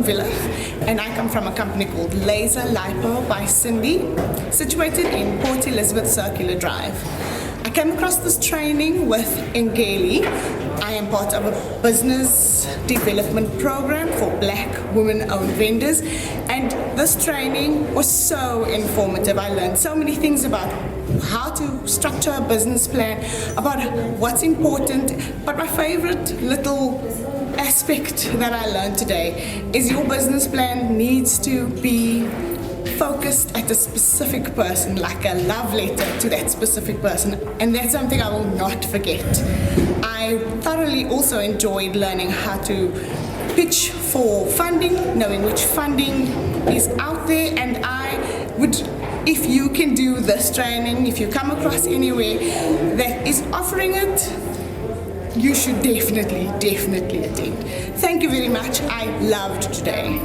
Villa, and I come from a company called Laser Lipo by Cindy, situated in Port Elizabeth Circular Drive. I came across this training with Engeli. I am part of a business development program for Black women-owned vendors, and this training was so informative. I learned so many things about how to structure a business plan, about what's important, but my favorite little aspect that I learned today is your business plan needs to be focused at a specific person, like a love letter to that specific person, and that's something I will not forget. I thoroughly also enjoyed learning how to pitch for funding, knowing which funding is out there, and I would, if you can do this training, if you come across anywhere that is offering it, you should definitely attend. Thank you very much. I loved today.